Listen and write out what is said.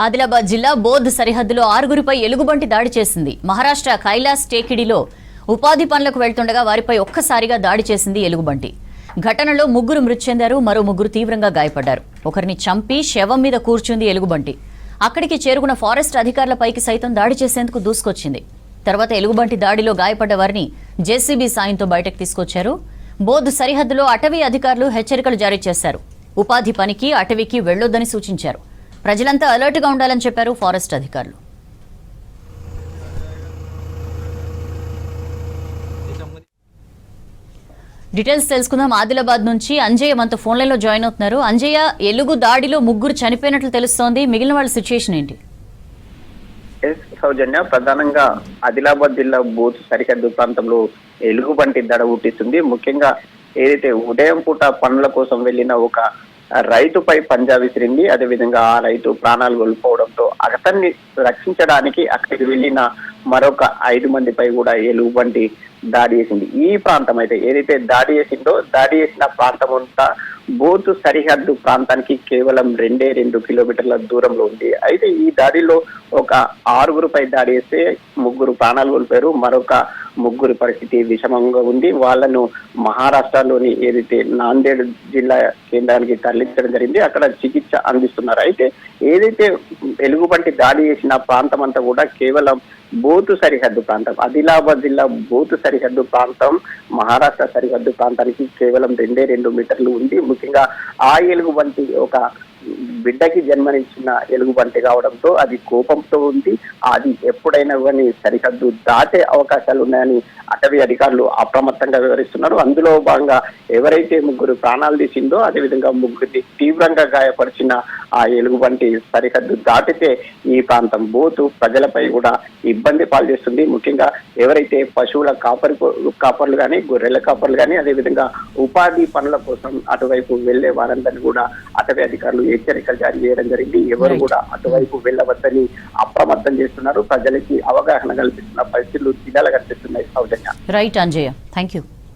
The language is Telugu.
ఆదిలాబాద్ జిల్లా బోధ్ సరిహద్దులో 6గురిపై ఎలుగుబంటి దాడి చేసింది. మహారాష్ట్ర కైలాస్ టేకిడిలో ఉపాధి పనులకు వెళ్తుండగా వారిపై ఒక్కసారిగా దాడి చేసింది ఎలుగుబంటి. ఘటనలో 3 మృతి చెందారు, మరో 3 తీవ్రంగా గాయపడ్డారు. ఒకరిని చంపి శవం మీద కూర్చుంది ఎలుగుబంటి. అక్కడికి చేరుకున్న ఫారెస్ట్ అధికారులపైకి సైతం దాడి చేసేందుకు దూసుకొచ్చింది. తర్వాత ఎలుగుబంటి దాడిలో గాయపడ్డ వారిని జేసీబీ సాయంతో బయటకు తీసుకొచ్చారు. బోధ్ సరిహద్దులో అటవీ అధికారులు హెచ్చరికలు జారీ చేశారు. ఉపాధి పనికి అటవీకి వెళ్లొద్దని సూచించారు. ప్రజలంతా అలర్ట్ గా ఉండాలని చెప్పారు ఫారెస్ట్ అధికారులు. డీటెయిల్స్ తెలుసుకుందాం. ఆదిలాబాద్ నుంచి అంజయ్య మనతో ఫోన్ లైన్ లో జాయిన్ అవుతున్నారు. అంజయ్య, ఎలుగు దాడిలో 3 చనిపోయినట్లు తెలుస్తోంది. మిగిలిన వాళ్ళ సిచ్యుయేషన్ ఏంటి? సౌజన్య, ప్రధానంగా ఆదిలాబాద్ జిల్లా బూత్ సరిహద్దు ప్రాంతంలో ఎలుగుబంటి దడ పుట్టిస్తుంది. ముఖ్యంగా ఏదైతే ఉదయం పూట పనుల కోసం వెళ్లిన ఒక రైతుపై పంజా విసిరింది. అదేవిధంగా ఆ రైతు ప్రాణాలు కోల్పోవడంతో అతన్ని రక్షించడానికి అక్కడికి వెళ్లిన మరొక 5 మందిపై కూడా ఎలుగుబంటి దాడి చేసింది. ఈ ప్రాంతం అయితే ఏదైతే దాడి చేసిన ప్రాంతం అంతా బూత్ సరిహద్దు ప్రాంతానికి కేవలం 2 కిలోమీటర్ల దూరంలో ఉంది. అయితే ఈ దాడిలో ఒక 6గురిపై దాడి చేస్తే 3 ప్రాణాలు కోల్పోయారు, మరొక 3 పరిస్థితి విషమంగా ఉంది. వాళ్ళను మహారాష్ట్రలోని ఏదైతే నాందేడ్ జిల్లా కేంద్రానికి తరలించడం జరిగింది. అక్కడ చికిత్స అందిస్తున్నారు. అయితే ఏదైతే ఎలుగుబంటి దాడి చేసిన ప్రాంతం అంతా కూడా కేవలం బూత్ సరిహద్దు ప్రాంతం, ఆదిలాబాద్ జిల్లా బూత్ సరిహద్దు ప్రాంతం మహారాష్ట్ర సరిహద్దు ప్రాంతానికి కేవలం 2 మీటర్లు ఉంది. ముఖ్యంగా ఆ ఎలుగుబంటి ఒక బిడ్డకి జన్మనిచ్చిన ఎలుగుబంటి కావడంతో అది కోపంతో ఉంది. అది ఎప్పుడైనా కానీ సరిహద్దు దాటే అవకాశాలు ఉన్నాయని అటవీ అధికారులు అప్రమత్తంగా వివరిస్తున్నారు. అందులో భాగంగా ఎవరైతే 3 ప్రాణాలు తీసిందో, అదేవిధంగా 3 తీవ్రంగా గాయపరిచిన ఆ ఎలుగుబంటి సరిహద్దు దాటితే ఈ ప్రాంతం బూతు ప్రజలపై కూడా ఇబ్బంది పాల్చేస్తుంది. ముఖ్యంగా ఎవరైతే పశువుల కాపర్లు కానీ, గొర్రెల కాపర్లు కానీ, అదేవిధంగా ఉపాధి పనుల కోసం అటువైపు వెళ్లే వారందరినీ కూడా అటవీ అధికారులు హెచ్చరికలు జారీ చేయడం జరిగింది. ఎవరు కూడా అటువైపు వెళ్ళవద్దని అప్రమత్తం చేస్తున్నారు. ప్రజలకి అవగాహన కల్పిస్తున్న పరిస్థితులు జిల్లాలో కనిపిస్తున్నాయి. Right Anjaiah, thank you.